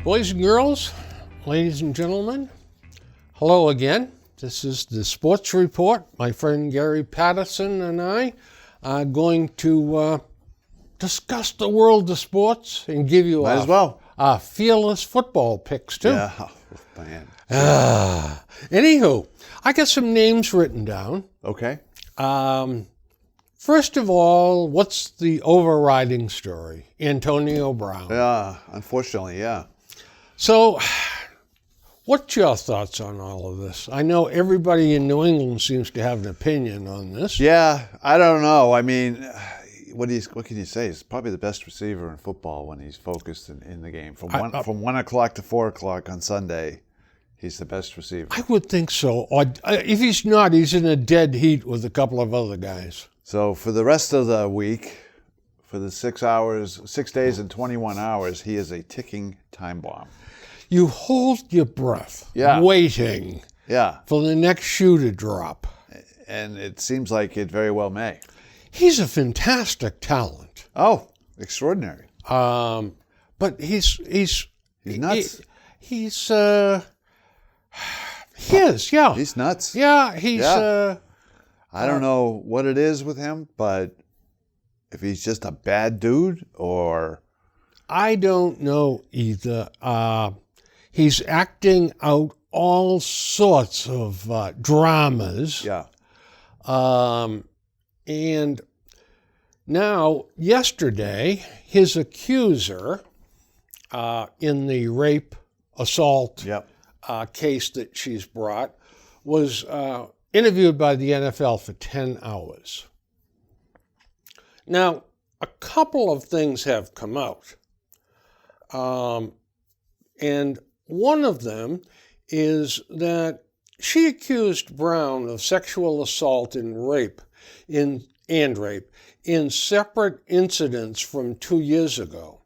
Boys and girls, ladies and gentlemen, hello again. This is the Sports Report. My friend Gary Patterson and I are going to discuss the world of sports and give you our fearless football picks too. Yeah, oh, man. Anywho, I got some names written down. Okay. First of all, what's the overriding story? Antonio Brown. Yeah, unfortunately, yeah. So, what's your thoughts on all of this? I know everybody in New England seems to have an opinion on this. Yeah, I don't know. I mean, what can you say? He's probably the best receiver in football when he's focused in the game. From 1 o'clock to 4 o'clock on Sunday, he's the best receiver. I would think so. Or if he's not, he's in a dead heat with a couple of other guys. So for the rest of the week, for the 6 days and 21 hours, he is a ticking time bomb. You hold your breath, waiting for the next shoe to drop. And it seems like it very well may. He's a fantastic talent. Oh, extraordinary. But he's nuts. He is, yeah. He's nuts. Yeah, he's... I don't know what it is with him, but if he's just a bad dude or... I don't know either. He's acting out all sorts of dramas. Yeah. And now, yesterday, his accuser in the rape assault case that she's brought was interviewed by the NFL for 10 hours. Now, a couple of things have come out. And one of them is that she accused Brown of sexual assault and rape in separate incidents from 2 years ago.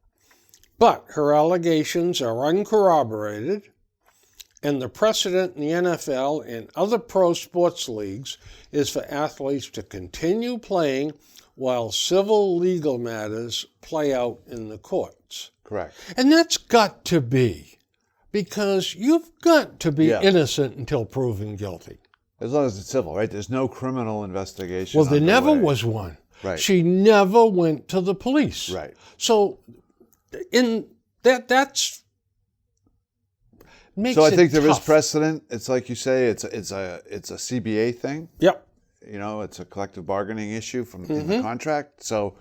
But her allegations are uncorroborated, and the precedent in the NFL and other pro sports leagues is for athletes to continue playing while civil legal matters play out in the courts. Correct. And that's got to be, because you've got to be innocent until proven guilty. As long as it's civil, right? There's no criminal investigation. Well, there never was one. Right. She never went to the police. Right. So, in that's makes So I it think there is tough. precedent. It's like you say, it's a CBA thing. Yep. You know, it's a collective bargaining issue from in the contract. So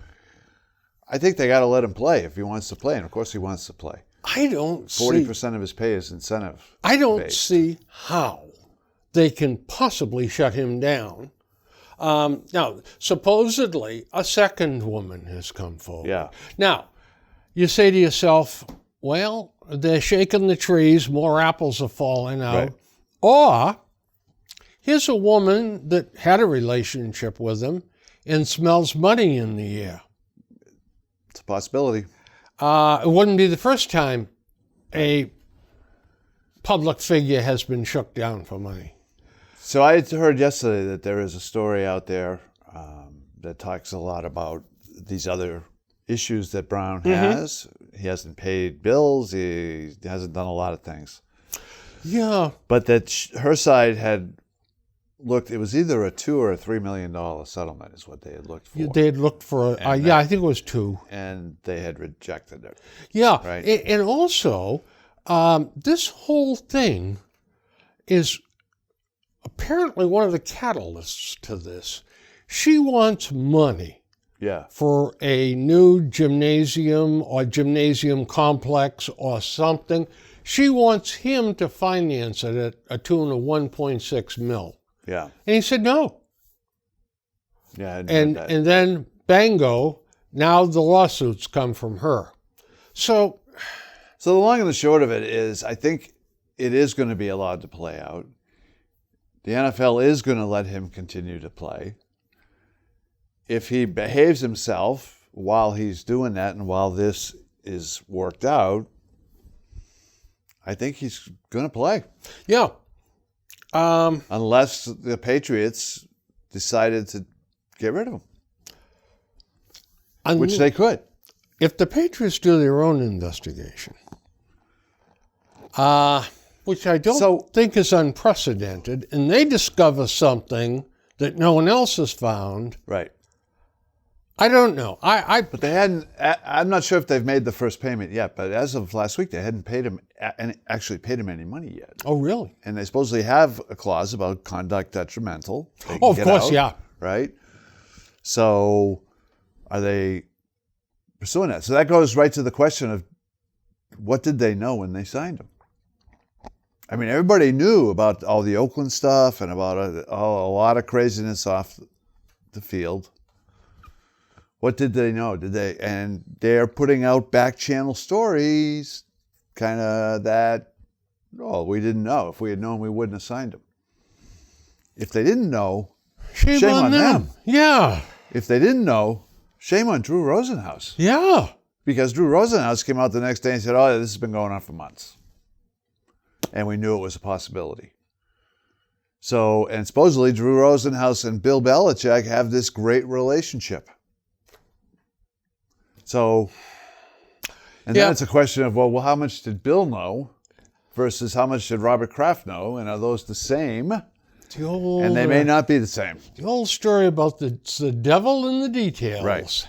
I think they got to let him play if he wants to play, and of course he wants to play. I don't 40% of his pay is incentive. I don't see how they can possibly shut him down. Now, supposedly, a second woman has come forward. Yeah. Now, you say to yourself, well, they're shaking the trees, more apples are falling out. Right. Or, here's a woman that had a relationship with him and smells money in the air. It's a possibility. It wouldn't be the first time a public figure has been shook down for money. So I had heard yesterday that there is a story out there that talks a lot about these other issues that Brown has. He hasn't paid bills. He hasn't done a lot of things. Yeah. But that her side had looked, it was either a $2 or a $3 million settlement is what they had looked for. They had looked for, I think it was 2. And they had rejected it. Yeah. Right. And also, this whole thing is apparently one of the catalysts to this. She wants money for a new gymnasium or gymnasium complex or something. She wants him to finance it at a tune of $1.6 million. Yeah. And he said no. Yeah. And then, bango, now the lawsuits come from her. So the long and the short of it is, I think it is going to be allowed to play out. The NFL is going to let him continue to play. If he behaves himself while he's doing that and while this is worked out, I think he's going to play. Yeah. Unless the Patriots decided to get rid of him, which they could. If the Patriots do their own investigation which I don't think is unprecedented, and they discover something that no one else has found. Right. I don't know. But they hadn't. I'm not sure if they've made the first payment yet. But as of last week, they hadn't paid him any money yet. Oh, really? And they supposedly have a clause about conduct detrimental. Oh, of course, yeah. Right. So, are they pursuing that? So that goes right to the question of what did they know when they signed him? I mean, everybody knew about all the Oakland stuff and about a lot of craziness off the field. What did they know? And they're putting out back channel stories, kind of that, we didn't know. If we had known, we wouldn't have signed him. If they didn't know, shame on them. Yeah. If they didn't know, shame on Drew Rosenhaus. Yeah. Because Drew Rosenhaus came out the next day and said, this has been going on for months. And we knew it was a possibility. So, and supposedly Drew Rosenhaus and Bill Belichick have this great relationship. So, and then it's a question of, well, how much did Bill know versus how much did Robert Kraft know? And are those the same? And they may not be the same. The old story about the devil in the details. Right.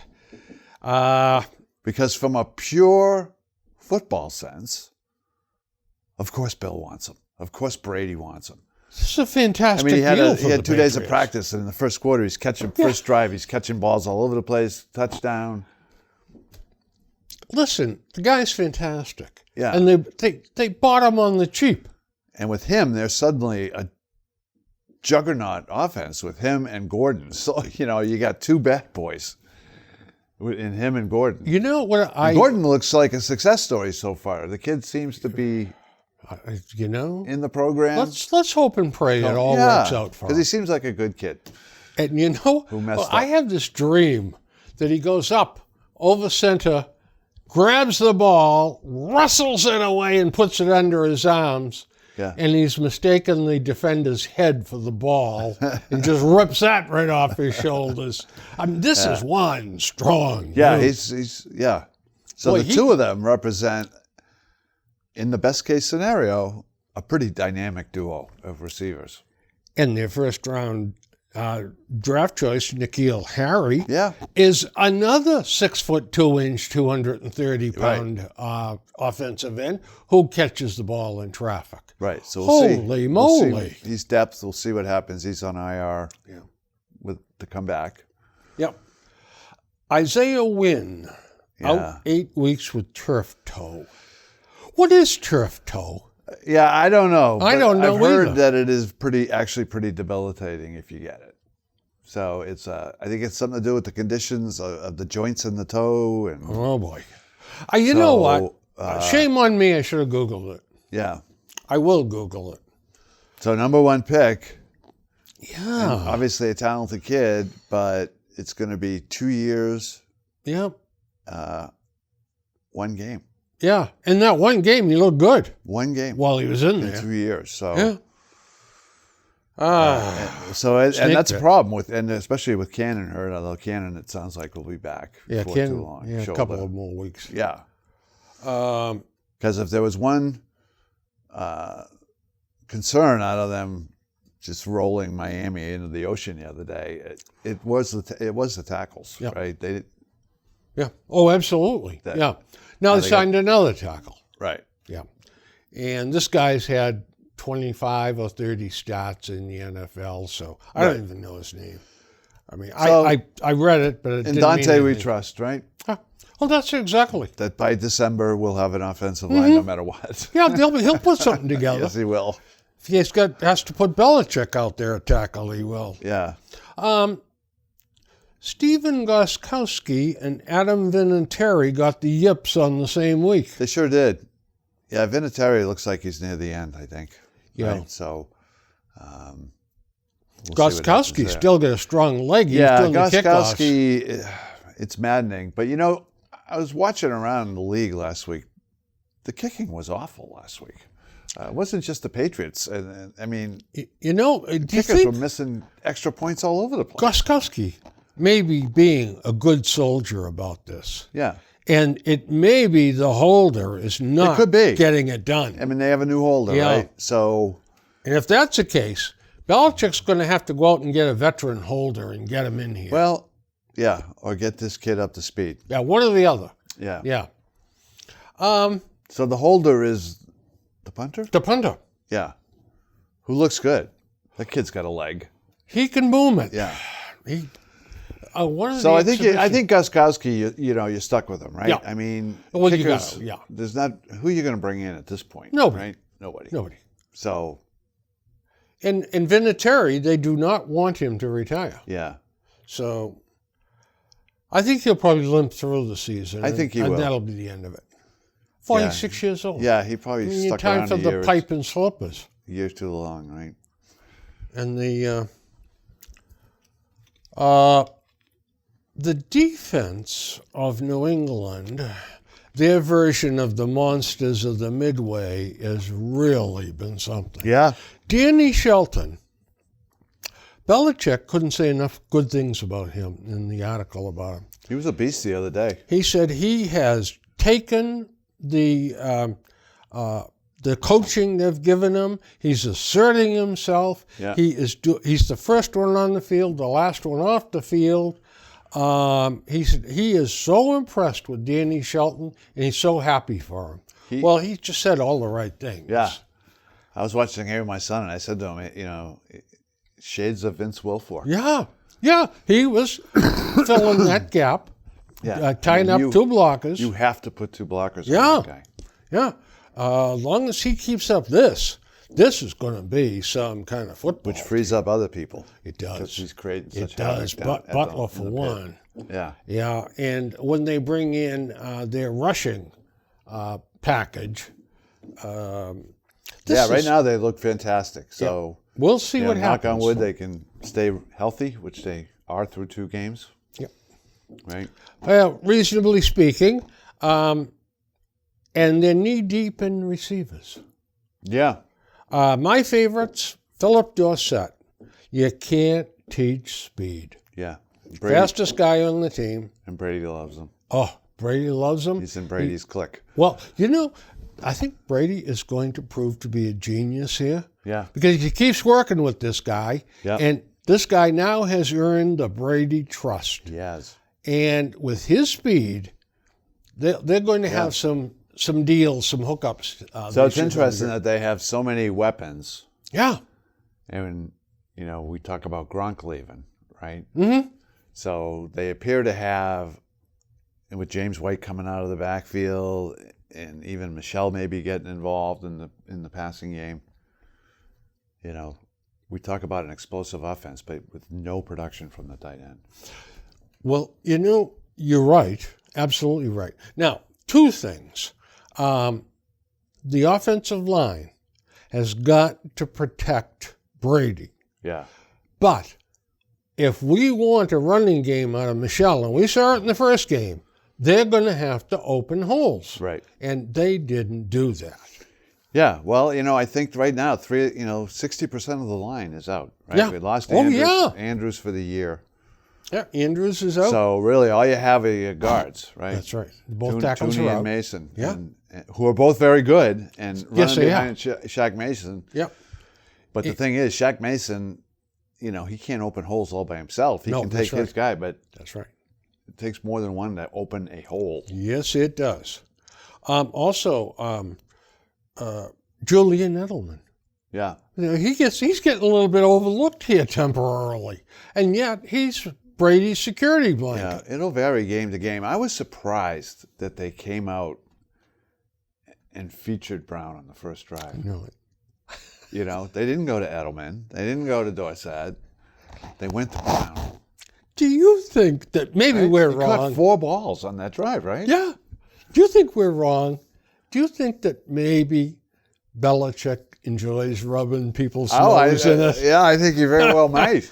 Because from a pure football sense, of course Bill wants him. Of course Brady wants him. This is a fantastic deal for he had 2 days of Patriots. practice, and in the first quarter, he's catching first drive. He's catching balls all over the place, touchdown. Listen, the guy's fantastic. Yeah. And they bought him on the cheap. And with him, there's suddenly a juggernaut offense with him and Gordon. So, you got two bad boys in him and Gordon. You know what Gordon looks like a success story so far. The kid seems to be, in the program. Let's hope and pray it all works out for him. Because he seems like a good kid. And I have this dream that he goes up over center, grabs the ball, wrestles it away, and puts it under his arms. Yeah. And he's mistaken the defender's head for the ball and just rips that right off his shoulders. I mean, this is one strong. Yeah, move. he's. So the two of them represent, in the best case scenario, a pretty dynamic duo of receivers. And their first round draft choice, N'Keal Harry, is another 6'2", 230-pound offensive end who catches the ball in traffic. Right. So we'll see. Holy moly! We'll see. He's depth. We'll see what happens. He's on IR to come back. Yep. Isaiah Wynn, out 8 weeks with turf toe. What is turf toe? Yeah, I don't know. I don't know I've heard either. that it is pretty debilitating if you get it. So it's I think it's something to do with the conditions of the joints in the toe. And oh boy, you know what? Shame on me. I should have Googled it. Yeah, I will Google it. So number one pick. Yeah, obviously a talented kid, but it's going to be 2 years. Yep. 1 game. Yeah, in that one game, he looked good. 1 game while he was in there. 2 years. So yeah. And that's a problem and especially with Cannon hurt. Although Cannon, it sounds like will be back before too long. Yeah, a couple of more weeks. Yeah. Because if there was one concern out of them just rolling Miami into the ocean the other day, it was the tackles, right? Yeah. Oh, absolutely. Now they signed another tackle. Right. Yeah. And this guy's had 25 or 30 starts in the NFL, so I don't even know his name. I mean, I read it, but it didn't Dante mean we anything. trust, right? Well, that's exactly. That by December we'll have an offensive line no matter what. Yeah, he'll put something together. Yes, he will. If he has to put Belichick out there at tackle, he will. Yeah. Stephen Gostkowski and Adam Vinatieri got the yips on the same week. They sure did. Yeah, Vinatieri looks like he's near the end, I think. Yeah. Right? So, Gostkowski still got a strong leg. He's doing the kickoffs. Gostkowski, it's maddening. But, I was watching around the league last week. The kicking was awful last week. It wasn't just the Patriots. I mean, kickers were missing extra points all over the place. Gostkowski maybe being a good soldier about this. Yeah. And it may be the holder is not It could be. getting it done. I mean, they have a new holder, right? So, and if that's the case, Belichick's going to have to go out and get a veteran holder and get him in here. well, yeah, or get this kid up to speed. Yeah, one or the other. Yeah. Yeah. So the holder is the punter? The punter. Yeah. Who looks good. That kid's got a leg. He can boom it. Yeah. He. One of So the I think Gostkowski, you're stuck with him, right? Yeah. I mean, Well, you kickers, gotta, yeah. There's not who are you going to bring in at this point? Nobody. Right? Nobody. Nobody. So And Vinatieri, they do not want him to retire. yeah, So I think he'll probably limp through the season. I think he and will. that'll be the end of it. 46 years old. yeah, he probably stuck Time around for a the year, pipe and slippers. years too long, right? And the defense of New England, their version of the monsters of the Midway, has really been something. Yeah, Danny Shelton. Belichick couldn't say enough good things about him in the article about him. he was a beast the other day. He said he has taken the coaching they've given him. He's asserting himself. Yeah. He's the first one on the field, the last one off the field. He said he is so impressed with Danny Shelton, and he's so happy for him. He just said all the right things. Yeah, I was watching the game with my son, and I said to him, shades of Vince Wilfork. Yeah, he was filling that gap, tying up two blockers. You have to put two blockers Yeah. on that guy. Yeah, as long as he keeps up this is going to be some kind of football. Which frees up other people. It does. Because he's creating such It does. havoc down at Butler, the- for in the pit. one. Yeah. Yeah, and when they bring in their rushing package, Right now they look fantastic. So we'll see what knock happens. on wood, they can stay healthy, which they are through 2 games. Yep. Right? Well, reasonably speaking, and they're knee-deep in receivers. Yeah. My favorites, Philip Dorsett. You can't teach speed. Yeah. Brady, Fastest guy on the team. and Brady loves him. Oh, Brady loves him. He's in Brady's clique. Well, I think Brady is going to prove to be a genius here. Yeah. Because he keeps working with this guy. Yeah. And this guy now has earned the Brady trust. He has. And with his speed, they're going to have some deals, some hookups. So it's interesting that they have so many weapons. Yeah. And, we talk about Gronk leaving, right? Mm-hmm. So they appear to have, and with James White coming out of the backfield, and even Michelle maybe getting involved in the passing game. We talk about an explosive offense, but with no production from the tight end. Well, you're right. Absolutely right. Now, 2 things. The offensive line has got to protect Brady. Yeah. But if we want a running game out of Michelle, and we saw it in the first game, they're going to have to open holes. Right. And they didn't do that. Yeah. Well, I think right now, 60% of the line is out. Right. Yeah. We lost Oh, Andrews for the year. Yeah, Andrews is out. So really, all you have are your guards, right? That's right. Both tackles Tooney are and out. Mason. Yeah. And who are both very good and running they behind Shaq Mason. Yep. But the thing is, Shaq Mason, he can't open holes all by himself. He can take his guy, but That's right. it takes more than one to open a hole. Yes, it does. Also, Julian Edelman. Yeah. He's getting a little bit overlooked here temporarily, and yet he's Brady's security blanket. Yeah, it'll vary game to game. I was surprised that they came out and featured Brown on the first drive. No, They didn't go to Edelman. They didn't go to Dorsett. They went to Brown. do you think that maybe we're They wrong? caught 4 balls on that drive, right? Yeah. Do you think we're wrong? Do you think that maybe Belichick enjoys rubbing people's nose in it? Yeah, I think you very well might.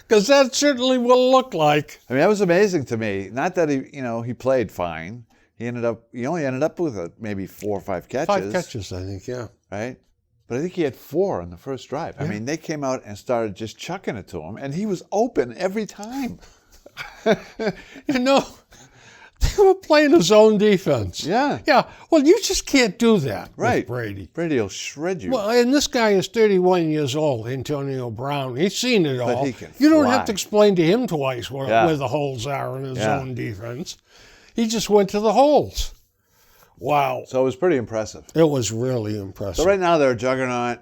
Because that certainly will look like. I mean, that was amazing to me. Not that he played fine. He only ended up with maybe 4 or 5 catches. 5 catches, I think, yeah. Right? But I think he had 4 on the first drive. I mean, they came out and started just chucking it to him, and he was open every time. were playing his own defense. Yeah. Yeah. Well, you just can't do that Right. with Brady. Brady will shred you. Well, and this guy is 31 years old, Antonio Brown. He's seen it all. he can You don't fly. have to explain to him twice where the holes are in his own defense. He just went to the holes. Wow. So it was pretty impressive. It was really impressive. So right now they're a juggernaut.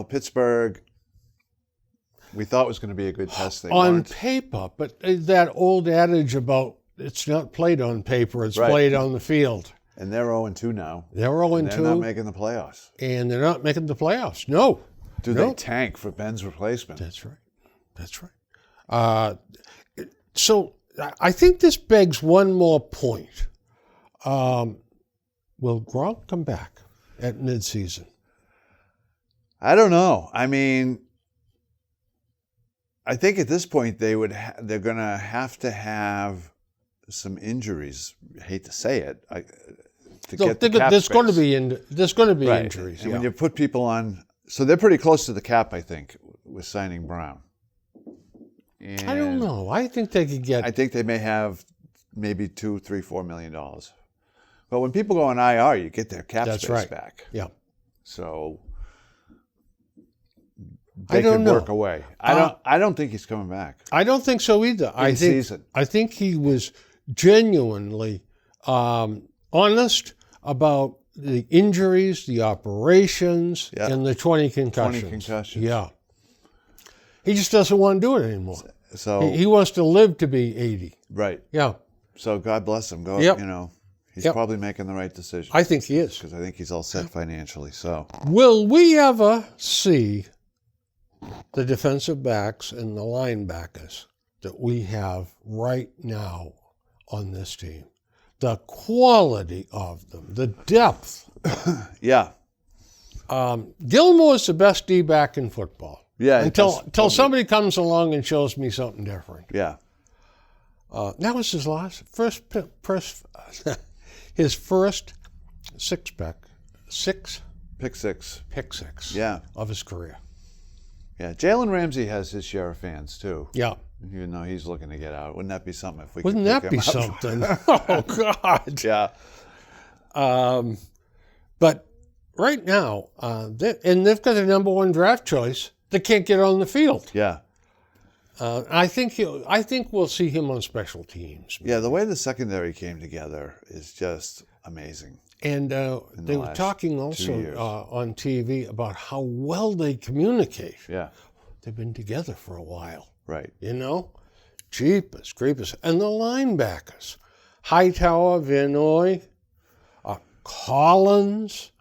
Pittsburgh, we thought was going to be a good test. They on weren't. paper, but that old adage about it's not played on paper, it's played on the field. And they're 0-2 now. They're 0-2. They're not making the playoffs. And they're not making the playoffs. No. They tank for Ben's replacement? That's right. That's right. So I think this begs one more point. Will Gronk come back at midseason? I don't know. I mean, I think at this point they're going to have some injuries. I hate to say it. There's going to be injuries. And when you put people on, so they're pretty close to the cap, I think, with signing Brown. And I don't know. I think they could get. I think they may have maybe $2, $3, $4 million. But when people go on IR, you get their cap space back. Yeah. So they can work away. I don't think he's coming back. I don't think so either. I think he was genuinely honest about the injuries, the operations, and the 20 concussions. 20 concussions. Yeah. He just doesn't want to do it anymore. So he wants to live to be 80. Right. Yeah. So God bless him. He's probably making the right decision. I think he is. Because I think he's all set financially. So will we ever see the defensive backs and the linebackers that we have right now on this team? The quality of them, the depth. Yeah. Gilmore's the best D-back in football. Yeah. Until somebody comes along and shows me something different. Yeah. That was his his first pick six. Yeah. Of his career. Yeah. Jalen Ramsey has his share of fans too. Yeah. Even though he's looking to get out. Wouldn't that be something if we Wouldn't could that be something? Oh, God. Yeah. But right now, they've got a number one draft choice that can't get on the field. Yeah. I think we'll see him on special teams. Yeah, the way the secondary came together is just amazing. And they were talking also on TV about how well they communicate. Yeah. They've been together for a while. Right. Jeepers creepers. And the linebackers, Hightower, Vanoy, Collins,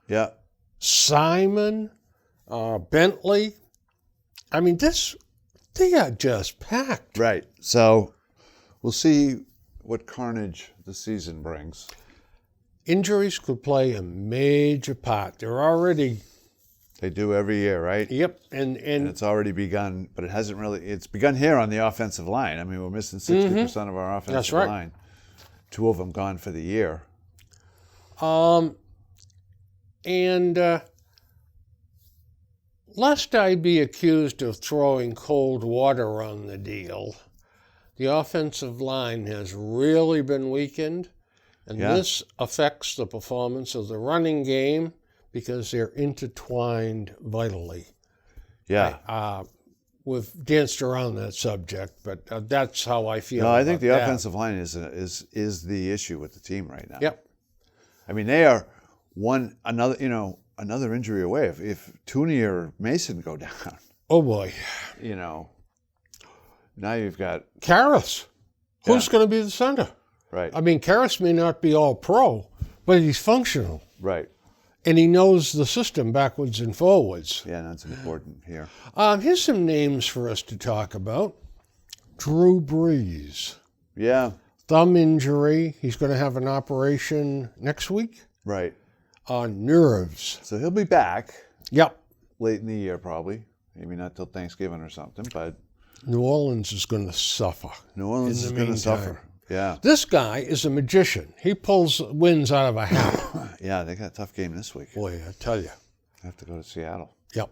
Simon, Bentley. I mean, they are just packed. Right. So we'll see what carnage the season brings. Injuries could play a major part. They do every year, right? Yep. And it's already begun, but it's begun here on the offensive line. I mean, we're missing 60% of our offensive line. 2 of them gone for the year. Lest I be accused of throwing cold water on the deal, the offensive line has really been weakened, and this affects the performance of the running game because they're intertwined vitally. Yeah. We've danced around that subject, but that's how I feel. No, I think the offensive line is the issue with the team right now. Yep. I mean, they are another injury away. If Tooney or Mason go down, oh boy, now you've got Karras. Who's going to be the center? Right. I mean, Karras may not be all pro, but he's functional. Right. And he knows the system backwards and forwards. Yeah, that's important here. Here's some names for us to talk about. Drew Brees. Yeah. Thumb injury. He's going to have an operation next week. Right. On nerves. So he'll be back. Yep. Late in the year, probably. Maybe not till Thanksgiving or something, but New Orleans is going to suffer. New Orleans is going to suffer. Yeah. This guy is a magician. He pulls wins out of a hat. Yeah, they got a tough game this week. Boy, I tell you. They have to go to Seattle. Yep.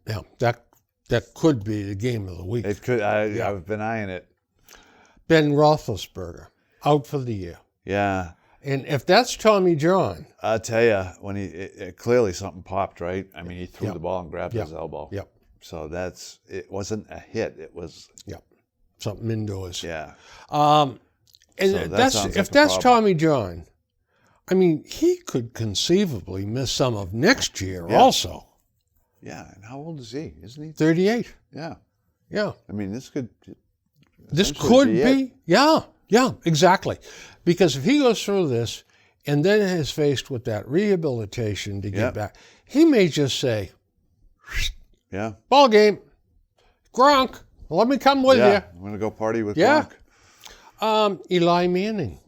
Yeah. That could be the game of the week. It could. I've been eyeing it. Ben Roethlisberger out for the year. Yeah. And if that's Tommy John, I'll tell you, when clearly something popped, right? I mean, he threw the ball and grabbed his elbow. Yep. So it wasn't a hit. It was something indoors. Yeah. And So that's Tommy John, I mean, he could conceivably miss some of next year also. Yeah. And how old is he? Isn't he 38? Yeah. Yeah. I mean, this could be. Yeah, exactly. Because if he goes through this and then is faced with that rehabilitation to get back, he may just say, ball game, Gronk, let me come with you. I'm going to go party with Gronk. Eli Manning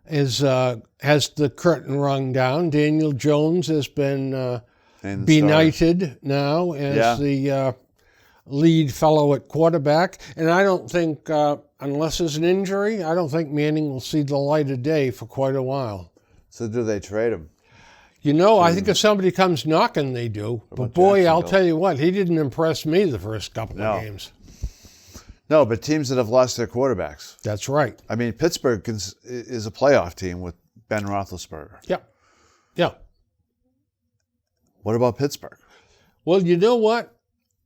has the curtain rung down. Daniel Jones has been benighted now as the lead fellow at quarterback. And I don't think, unless there's an injury, I don't think Manning will see the light of day for quite a while. So do they trade him? You know, I think if somebody comes knocking, they do. But boy, I'll tell you what, he didn't impress me the first couple of games. No, but teams that have lost their quarterbacks. That's right. I mean, Pittsburgh is a playoff team with Ben Roethlisberger. Yeah. What about Pittsburgh? Well, you know what?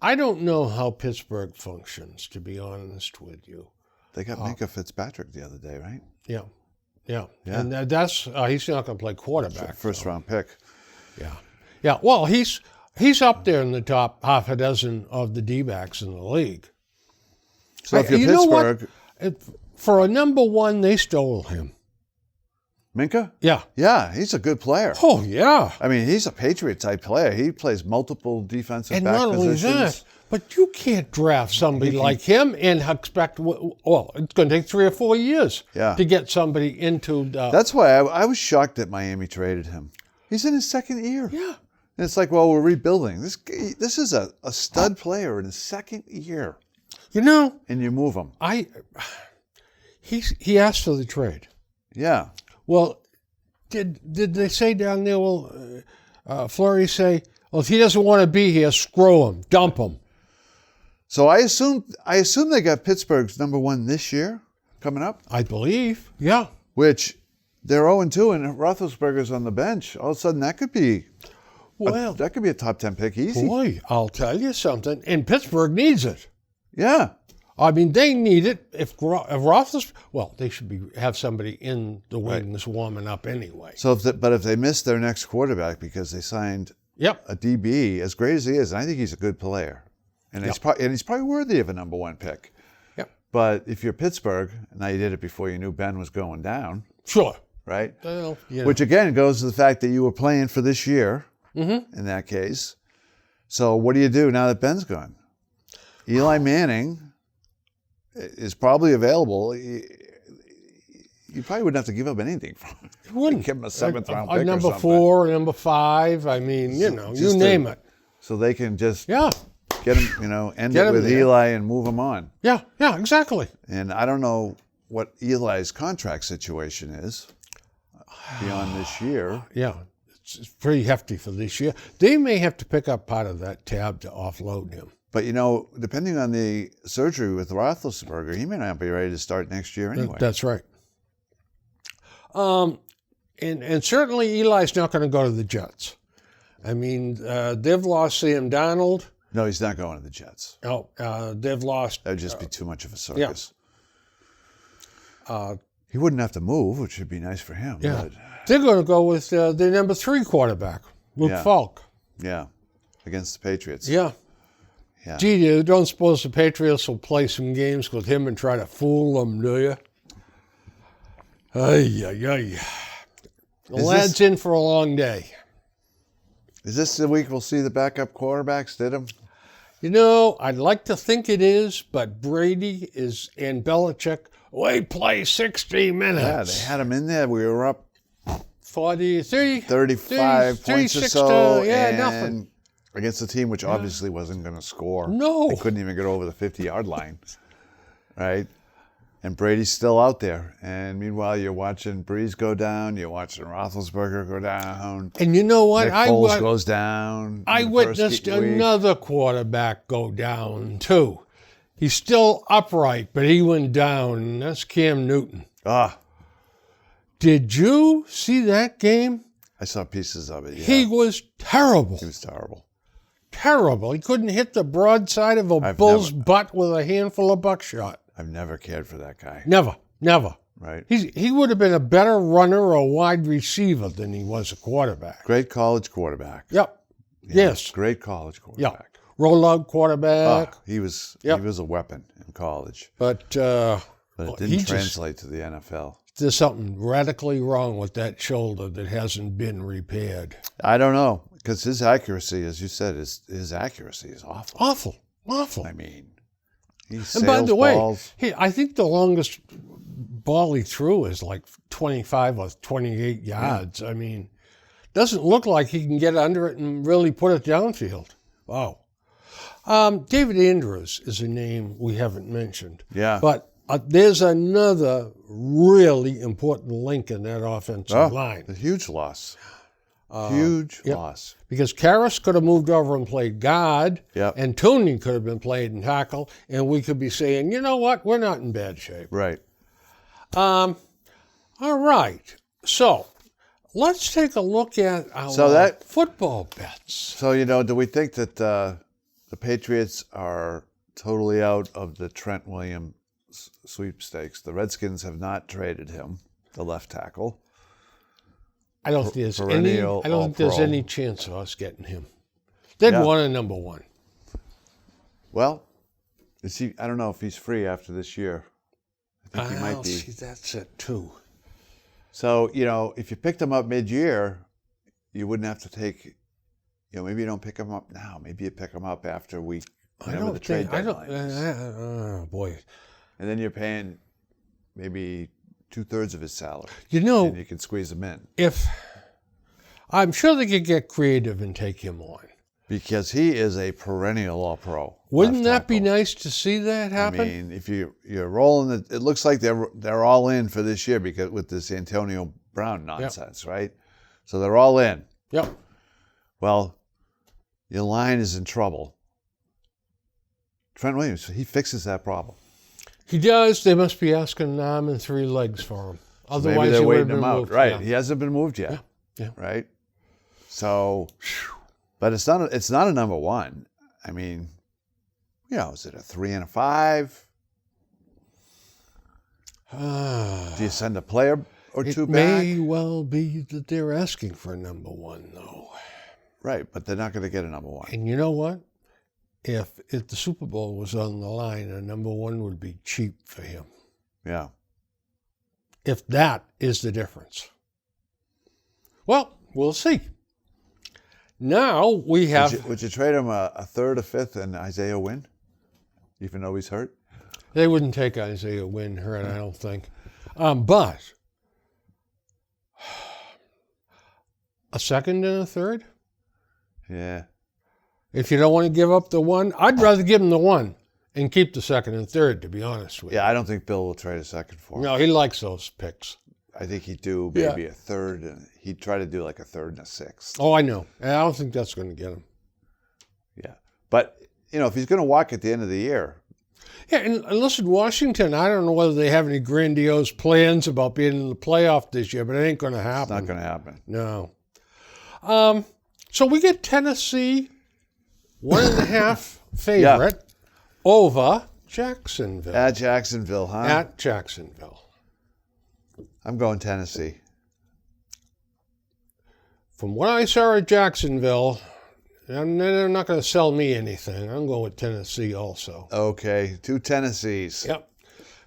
I don't know how Pittsburgh functions, to be honest with you. They got Minka Fitzpatrick the other day, right? Yeah. And that's he's not going to play quarterback. First round pick. Yeah. Well, he's up there in the top half a dozen of the D-backs in the league. So if you're Pittsburgh, for a number one, they stole him. Minka? Yeah, he's a good player. Oh yeah. I mean, he's a Patriot type player. He plays multiple defensive back positions. And not only that, but you can't draft somebody like him and expect, well, it's going to take 3 or 4 years to get somebody into the... That's why I was shocked that Miami traded him. He's in his second year. Yeah. And it's like, well, we're rebuilding. This is a stud player in his second year. You know... And you move him. He asked for the trade. Yeah. Well, did they say down there, Fleury say, well, if he doesn't want to be here, screw him, dump him. So I assume they got Pittsburgh's number one this year coming up? I believe, yeah. Which they're 0-2 and Roethlisberger's on the bench. All of a sudden that could be a top 10 pick easy. Boy, I'll tell you something. And Pittsburgh needs it. Yeah. I mean, they need it. If Roethlisberger, well, they should have somebody in the wings warming up anyway. So, if they miss their next quarterback because they signed a DB, as great as he is, and I think he's a good player, and he's probably worthy of a number one pick. Yep. But if you're Pittsburgh, now you did it before you knew Ben was going down. Sure. Right. Well, Which again goes to the fact that you were playing for this year. Mm-hmm. In that case. So what do you do now that Ben's gone? Eli Manning is probably available. You probably wouldn't have to give up anything for him. You wouldn't. Give him a 7th round pick number or something. 4, number 5. I mean, you name it. So they can just get him, end it with Eli and move him on. Yeah, exactly. And I don't know what Eli's contract situation is beyond this year. Yeah, it's pretty hefty for this year. They may have to pick up part of that tab to offload him. But, depending on the surgery with Roethlisberger, he may not be ready to start next year anyway. That's right. And certainly Eli's not going to go to the Jets. I mean, they've lost Sam Darnold. No, he's not going to the Jets. No, they've lost... That would just be too much of a circus. Yeah. He wouldn't have to move, which would be nice for him. Yeah. But... They're going to go with their number 3 quarterback, Luke Falk. Yeah, against the Patriots. Yeah. Gee, you don't suppose the Patriots will play some games with him and try to fool them, do you? The lad's in for a long day. Is this the week we'll see the backup quarterbacks? I'd like to think it is, but Brady and Belichick, we play 60 minutes. Yeah, they had him in there. We were up 35 points or so. Nothing. Against a team which obviously wasn't going to score. No. They couldn't even get over the 50-yard line. Right? And Brady's still out there. And meanwhile, you're watching Breeze go down. You're watching Roethlisberger go down. And you know what? Nick Foles goes down. I witnessed another quarterback go down, too. He's still upright, but he went down. And that's Cam Newton. Did you see that game? I saw pieces of it, yeah. He was terrible. He was terrible. Terrible. He couldn't hit the broadside of a bull's butt with a handful of buckshot. I've never cared for that guy. Never. Right. He would have been a better runner or wide receiver than he was a quarterback. Great college quarterback. Yep. Yeah, yes. Great college quarterback. Yep. Rollout quarterback. He was a weapon in college. But it didn't translate to the NFL. There's something radically wrong with that shoulder that hasn't been repaired. I don't know, because his accuracy, as you said, his accuracy is awful. Awful. I mean, he sails and by the balls. way, I think the longest ball he threw is like 25 or 28 yards. I mean, doesn't look like he can get under it and really put it downfield. Wow. David Andrews is a name we haven't mentioned. Yeah. But there's another really important link in that offensive line. A huge loss. Huge loss. Because Karras could have moved over and played guard, and Tooney could have been played in tackle, and we could be saying, you know what, we're not in bad shape. Right. All right. So let's take a look at our football bets. So, do we think that the Patriots are totally out of the Trent Williams sweepstakes? The Redskins have not traded him, the left tackle. I don't think there's any chance of us getting him. They'd want a number one. Well, I don't know if he's free after this year. I think he might be. See, that's it too. So, if you picked him up mid-year, you wouldn't have to take, maybe you don't pick him up now. Maybe you pick him up after the trade deadline. Boy. And then you're paying maybe 2/3 of his salary. And you can squeeze him in. I'm sure they could get creative and take him on. Because he is a perennial All-Pro. Wouldn't that be nice to see that happen? I mean, if you're rolling it looks like they're all in for this year because with this Antonio Brown nonsense, right? So they're all in. Yep. Well, your line is in trouble. Trent Williams, he fixes that problem. He does. They must be asking an arm and 3 legs for him. Otherwise, maybe they're waiting him out. Moved. Right. Yeah. He hasn't been moved yet. Yeah. Right. So, but it's not a number one. I mean, is it a 3 and a 5? Do you send a player or two back? It may well be that they're asking for a number one, though. Right, but they're not going to get a number one. And you know what? If the Super Bowl was on the line, a number one would be cheap for him. Yeah. If that is the difference. Well, we'll see. Now we have... Would you trade him a 3rd, a 5th, and Isaiah Wynn, even though he's hurt? They wouldn't take Isaiah Wynn hurt, I don't think. But a 2nd and a 3rd? Yeah. If you don't want to give up the 1, I'd rather give him the 1 and keep the 2nd and 3rd, to be honest with you. Yeah, I don't think Bill will trade a 2nd for him. No, he likes those picks. I think he'd do maybe a 3rd, and he'd try to do like a 3rd and a 6th. Oh, I know. And I don't think that's going to get him. Yeah. But, if he's going to walk at the end of the year. Yeah, and listen, Washington, I don't know whether they have any grandiose plans about being in the playoff this year, but it ain't going to happen. It's not going to happen. No. So we get Tennessee 1.5 favorite over Jacksonville. At Jacksonville, huh? At Jacksonville. I'm going Tennessee. From what I saw at Jacksonville, they're not going to sell me anything. I'm going with Tennessee also. Okay, 2 Tennessees. Yep.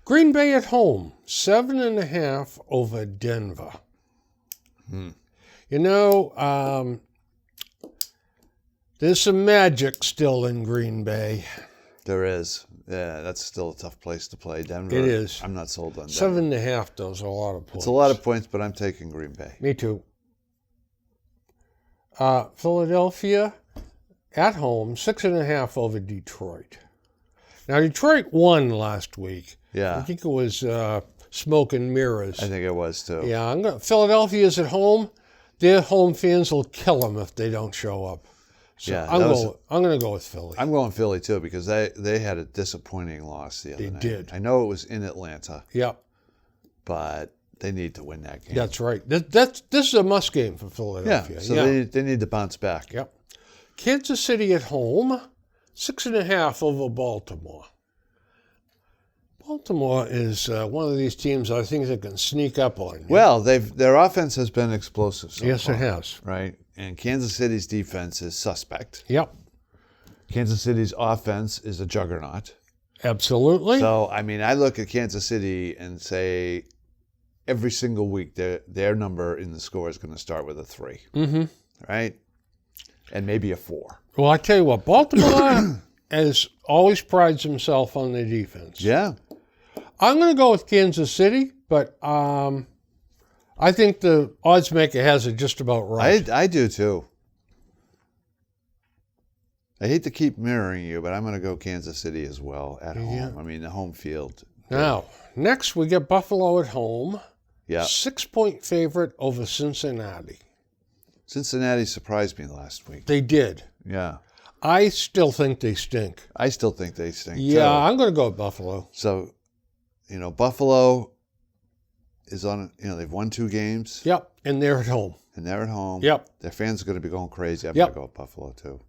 Green Bay at home, 7.5 over Denver. There's some magic still in Green Bay. There is. Yeah, that's still a tough place to play. Denver. It is. I'm not sold on Denver. 7.5, though, is a lot of points. It's a lot of points, but I'm taking Green Bay. Me too. Philadelphia at home, 6.5 over Detroit. Now, Detroit won last week. Yeah. I think it was smoke and mirrors. I think it was, too. Yeah, Philadelphia's at home. Their home fans will kill them if they don't show up. So yeah, I'm going to go with Philly. I'm going Philly, too, because they had a disappointing loss the other night. They did. I know it was in Atlanta. Yep. But they need to win that game. That's right. This is a must game for Philadelphia. Yeah, so they need to bounce back. Yep. Kansas City at home, 6.5 over Baltimore. Baltimore is one of these teams I think that can sneak up on you. Well, their offense has been explosive so yes, far, it has. right? And Kansas City's defense is suspect. Yep. Kansas City's offense is a juggernaut. Absolutely. So, I mean, I look at Kansas City and say every single week their number in the score is going to start with a 3. Mm-hmm. Right? And maybe a 4. Well, I tell you what, Baltimore has always prides himself on their defense. Yeah. I'm going to go with Kansas City, but I think the odds maker has it just about right. I do too. I hate to keep mirroring you, but I'm going to go Kansas City as well at home. I mean, the home field. Now, next we get Buffalo at home. Yeah. 6-point favorite over Cincinnati. Cincinnati surprised me last week. They did. Yeah. I still think they stink. I still think they stink, Yeah, too. I'm going to go with Buffalo. So, Buffalo is on, they've won 2 games. Yep, and they're at home. And they're at home. Yep. Their fans are going to be going crazy. I'm Yep. going to go with Buffalo, too.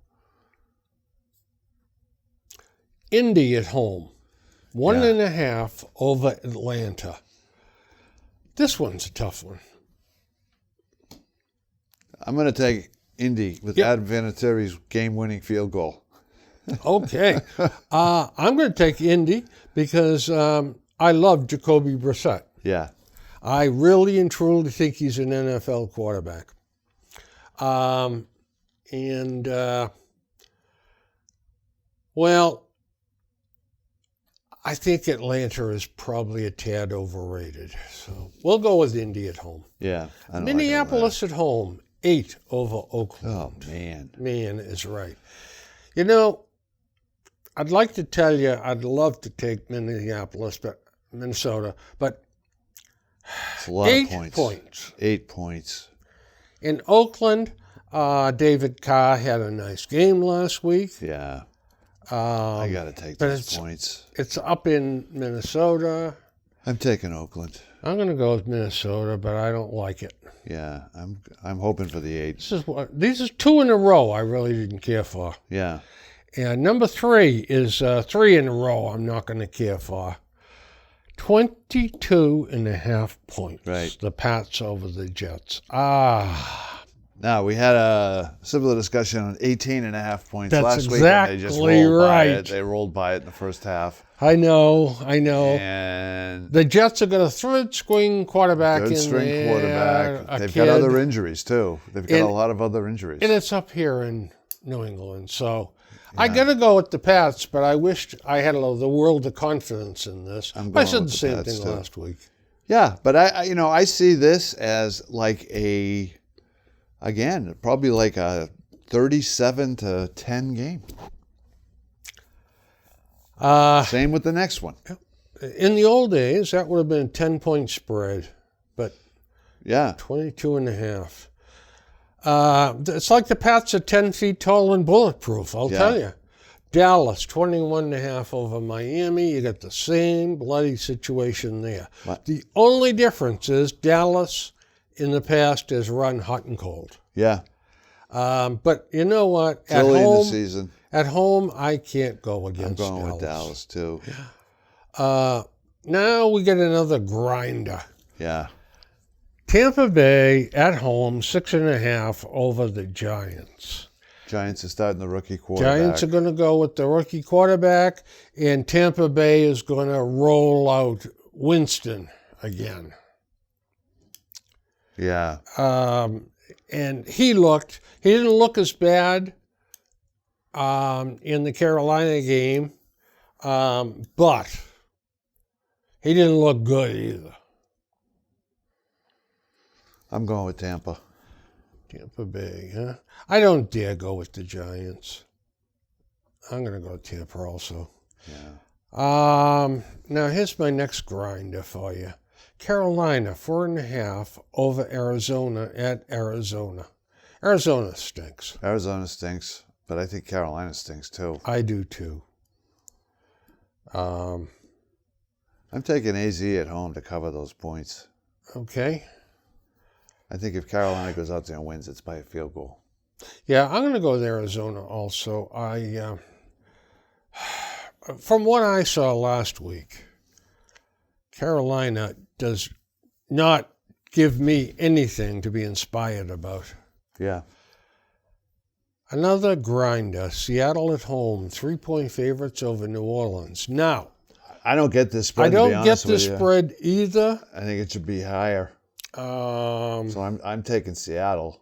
Indy at home. 1.5 over Atlanta. This one's a tough one. I'm going to take Indy with Adam Vinatieri's game-winning field goal. Okay. I'm going to take Indy because I love Jacoby Brissett. Yeah. I really and truly think he's an NFL quarterback. I think Atlanta is probably a tad overrated. So we'll go with Indy at home. Yeah. Minneapolis at home, 8 over Oakland. Oh, man. Man is right. I'd like to tell you I'd love to take Minnesota, but it's a lot 8 of points. 8 points. In Oakland, David Carr had a nice game last week. Yeah. I got to take those points. It's up in Minnesota. I'm taking Oakland. I'm going to go with Minnesota, but I don't like it. Yeah, I'm hoping for the 8. These are 2 in a row I really didn't care for. Yeah. And number 3 is 3 in a row I'm not going to care for. 22.5 points. Right. The Pats over the Jets. Now, we had a similar discussion on 18.5 points last week. And they just rolled by it. They rolled by it in the first half. I know. And the Jets are going to third string quarterback in there. Quarterback. They've got other injuries, too. They've got a lot of other injuries. And it's up here in New England. So I got to go with the Pats, but I wished I had the world of confidence in this. I said the same thing last week. Yeah, but I see this as like probably like a 37-10 game. Same with the next one. In the old days, that would have been a 10-point spread, but 22.5. It's like the Pats are 10 feet tall and bulletproof, I'll tell you. Dallas, 21.5 over Miami. You got the same bloody situation there. What? The only difference is Dallas in the past has run hot and cold. Yeah. But you know what? Early in the season. At home, I can't go against Dallas. I'm going with Dallas, too. Now we get another grinder. Yeah. Tampa Bay at home, 6.5 over the Giants. Giants are starting the rookie quarterback. Giants are going to go with the rookie quarterback, and Tampa Bay is going to roll out Winston again. Yeah. And he didn't look as bad in the Carolina game, but he didn't look good either. I'm going with Tampa. Tampa Bay, huh? I don't dare go with the Giants. I'm going to go with Tampa also. Yeah. Now, here's my next grinder for you. Carolina, 4.5 over Arizona at Arizona. Arizona stinks. Arizona stinks, but I think Carolina stinks too. I do too. I'm taking AZ at home to cover those points. Okay. I think if Carolina goes out there and wins, it's by a field goal. Yeah, I'm going to go with Arizona also. From what I saw last week, Carolina does not give me anything to be inspired about. Yeah. Another grinder. Seattle at home, 3-point favorites over New Orleans. Now, I don't get this spread. I don't get this spread either. I think it should be higher. So I'm taking Seattle.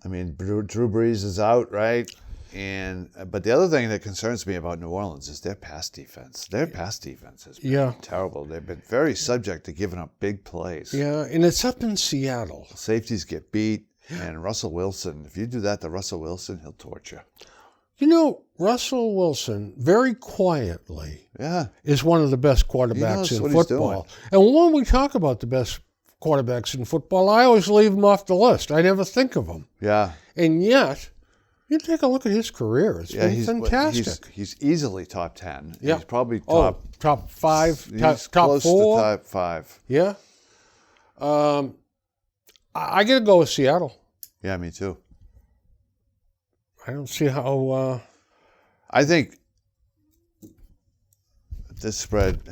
I mean, Drew Brees is out, right? But the other thing that concerns me about New Orleans is their pass defense. Their pass defense has been terrible. They've been very subject to giving up big plays. Yeah, and it's up in Seattle. Safeties get beat, and Russell Wilson, if you do that to Russell Wilson, he'll torture. You know, Russell Wilson, very quietly, is one of the best quarterbacks in football. And when we talk about the best quarterbacks in football, I always leave him off the list. I never think of him. Yeah. And yet, you take a look at his career. It's been fantastic. He's easily top 10. Yeah. He's probably top 5, he's top close 4. To top 5. Yeah. I got to go with Seattle. Yeah, me too. I don't see how... I think this spread...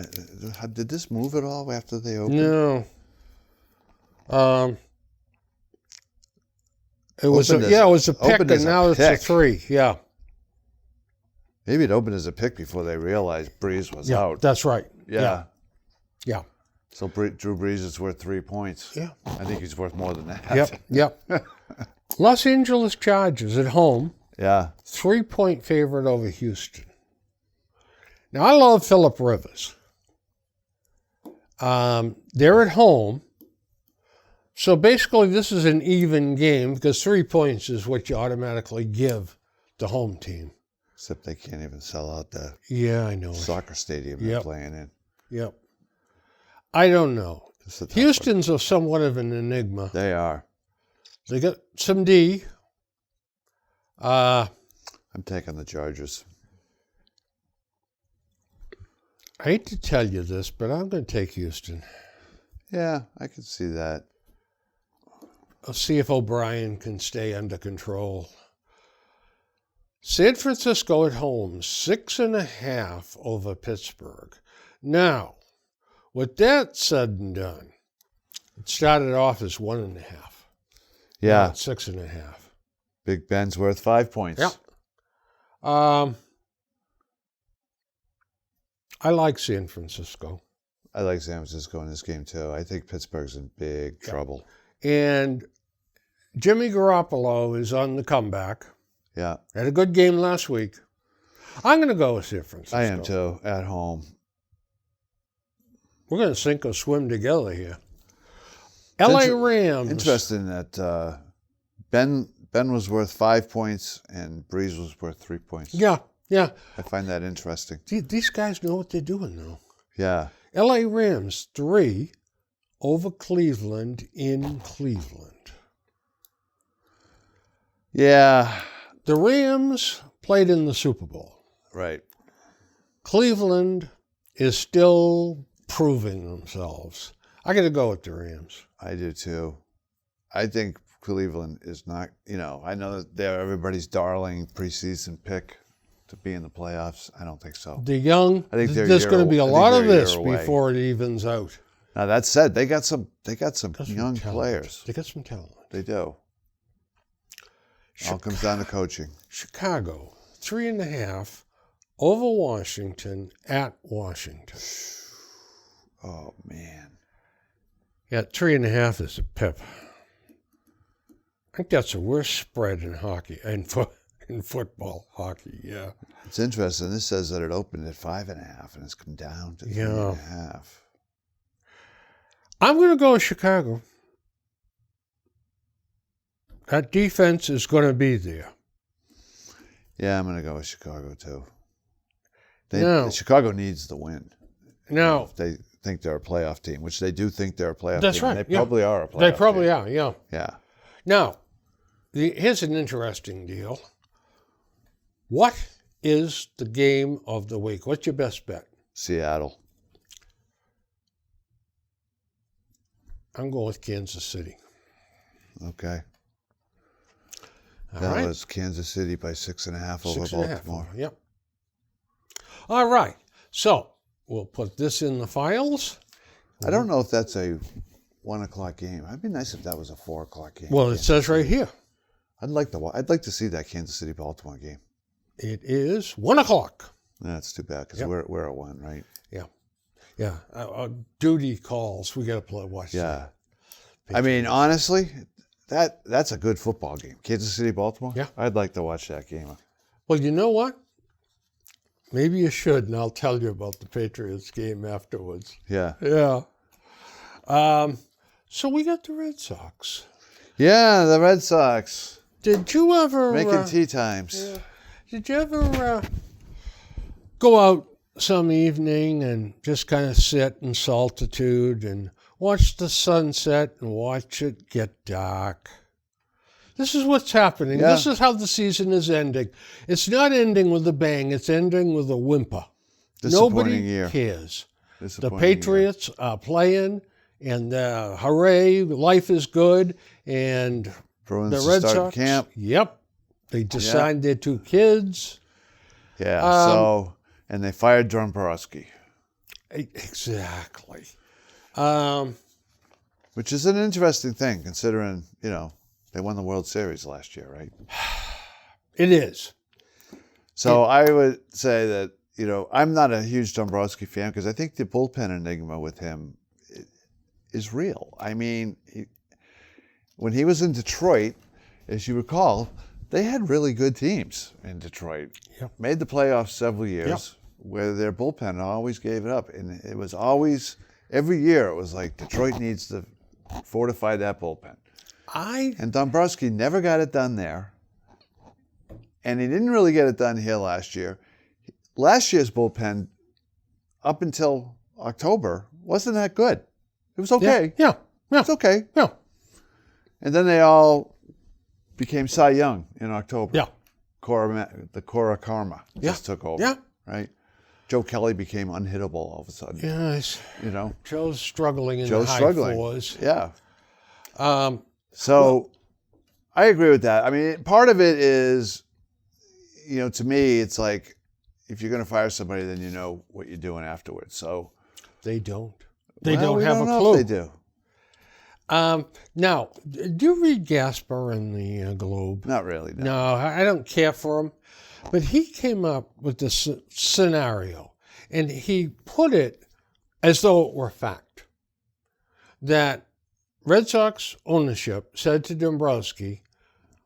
did this move at all after they opened? No. It was a pick, and now it's a 3. Yeah. Maybe it opened as a pick before they realized Brees was out. That's right. Yeah. Yeah. So Drew Brees is worth 3 points. Yeah. I think he's worth more than that. Yep. Los Angeles Chargers at home. Yeah. 3-point favorite over Houston. Now, I love Phillip Rivers. They're at home. So basically, this is an even game because 3 points is what you automatically give the home team. Except they can't even sell out the soccer stadium they're playing in. Yep. I don't know. Houston's somewhat of an enigma. They are. They got some D. I'm taking the Chargers. I hate to tell you this, but I'm going to take Houston. Yeah, I can see that. I'll see if O'Brien can stay under control. San Francisco at home, 6.5 over Pittsburgh. Now, with that said and done, it started off as 1.5. Yeah. 6.5. Big Ben's worth 5 points. Yeah. I like San Francisco. I like San Francisco in this game, too. I think Pittsburgh's in big trouble. And Jimmy Garoppolo is on the comeback. Yeah. Had a good game last week. I'm going to go with San Francisco. I am, too, at home. We're going to sink or swim together here. L.A. Rams. Interesting that Ben was worth 5 points and Brees was worth 3 points. Yeah. I find that interesting. These guys know what they're doing, though. Yeah. L.A. Rams, 3 over Cleveland in Cleveland. Yeah. The Rams played in the Super Bowl. Right. Cleveland is still proving themselves. I got to go with the Rams. I do, too. I think Cleveland is not, I know that they're everybody's darling preseason pick to be in the playoffs. I don't think so. I think there's going to be a lot of this before it evens out. Now that said, they got some young players. They got some talent. They do. All comes down to coaching. Chicago, 3.5 over Washington at Washington. Oh man. Yeah, 3.5 is a pip. I think that's the worst spread in hockey in football hockey. Yeah. It's interesting. This says that it opened at 5.5 and it's come down to 3.5. I'm going to go with Chicago. That defense is going to be there. Yeah, I'm going to go with Chicago too. Chicago needs the win. Now, if they think they're a playoff team, which they do think they're a playoff team. That's right. They probably are a playoff team. They probably are, yeah. Yeah. Now, here's an interesting deal. What is the game of the week? What's your best bet? Seattle. I'm going with Kansas City. Okay. All that right. was Kansas City by 6.5 over Baltimore. Yep. All right. So we'll put this in the files. I don't know if that's a 1 o'clock game. It'd be nice if that was a 4 o'clock game. Well, it says right here. I'd like to see that Kansas City Baltimore game. It is 1 o'clock. That's too bad because we're at 1, right? Yeah. Yeah. Duty calls. We got to watch. Yeah. I mean, honestly, that's a good football game. Kansas City Baltimore. Yeah. I'd like to watch that game. Well, you know what? Maybe you should, and I'll tell you about the Patriots game afterwards. Yeah. Yeah. So we got the Red Sox. Yeah, the Red Sox. Did you ever making tea times? Yeah. Did you ever go out some evening and just kind of sit in solitude and watch the sunset and watch it get dark? This is what's happening. Yeah. This is how the season is ending. It's not ending with a bang. It's ending with a whimper. Nobody cares. The Patriots are playing, and hooray, life is good. And Bruins the Red Sox camp. Yep. They just signed their 2 kids. Yeah, and they fired Dombrowski. Exactly. Which is an interesting thing, considering, they won the World Series last year, right? It is. So I would say that, I'm not a huge Dombrowski fan because I think the bullpen enigma with him is real. I mean, when he was in Detroit, as you recall, they had really good teams in Detroit. Yep. Made the playoffs several years where their bullpen always gave it up. And it was always, every year it was like Detroit needs to fortify that bullpen. And Dombrowski never got it done there. And he didn't really get it done here last year. Last year's bullpen, up until October, wasn't that good. It was okay. Yeah. It's okay. Yeah. And then they all became Cy Young in October. Yeah. The Cora Karma just took over. Yeah. Right? Joe Kelly became unhittable all of a sudden. Yes. Joe's struggling in the high fours. Yeah. So I agree with that. I mean, part of it is, to me, it's like if you're going to fire somebody, then you know what you're doing afterwards. So they don't. They don't have a clue. Know if they do. Now, do you read Gasper in the Globe? Not really. No, I don't care for him. But he came up with this scenario, and he put it as though it were fact, that Red Sox ownership said to Dombrowski,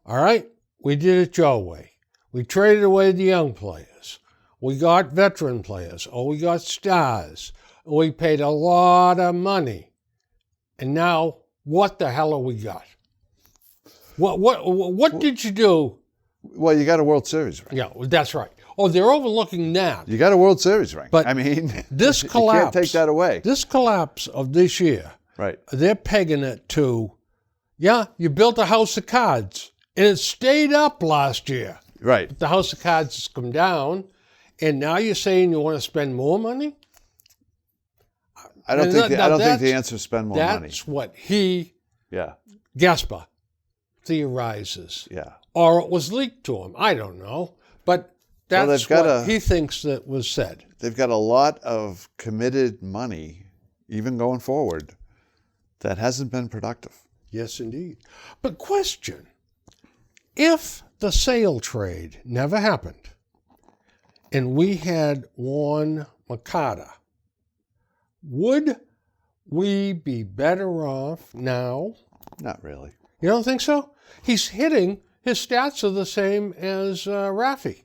all right, we did it your way. We traded away the young players. We got veteran players. We got stars. We paid a lot of money. And now, what the hell have we got? What did you do? Well, you got a World Series ring. Yeah, that's right. Oh, they're overlooking that. You got a World Series ring. But I mean, this collapse, you can't take that away. This collapse of this year, right? They're pegging it to, you built a house of cards, and it stayed up last year. Right. But the house of cards has come down, and now you're saying you want to spend more money? I don't think the answer is spend more money. That's what Gasper, theorizes. Yeah. Or it was leaked to him. I don't know. But that's what he thinks that was said. They've got a lot of committed money, even going forward, that hasn't been productive. Yes, indeed. But question, if the sale trade never happened and we had Juan Moncada, would we be better off now? Not really. You don't think so? He's hitting, his stats are the same as Rafi.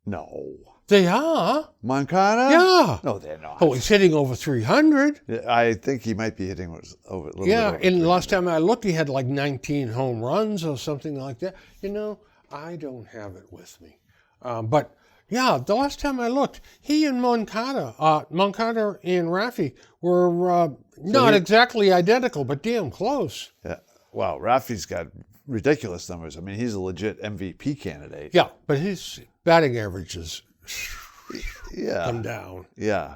No. They are. Moncada? Yeah. No, they're not. Oh, he's hitting over 300. I think he might be hitting over a little bit. Yeah, and the last time I looked, he had like 19 home runs or something like that. I don't have it with me. But yeah, the last time I looked, he and Moncada and Rafi were not exactly identical, but damn close. Yeah. Wow, Rafi's got ridiculous numbers. I mean, he's a legit MVP candidate. Yeah, but his batting average is come down. Yeah.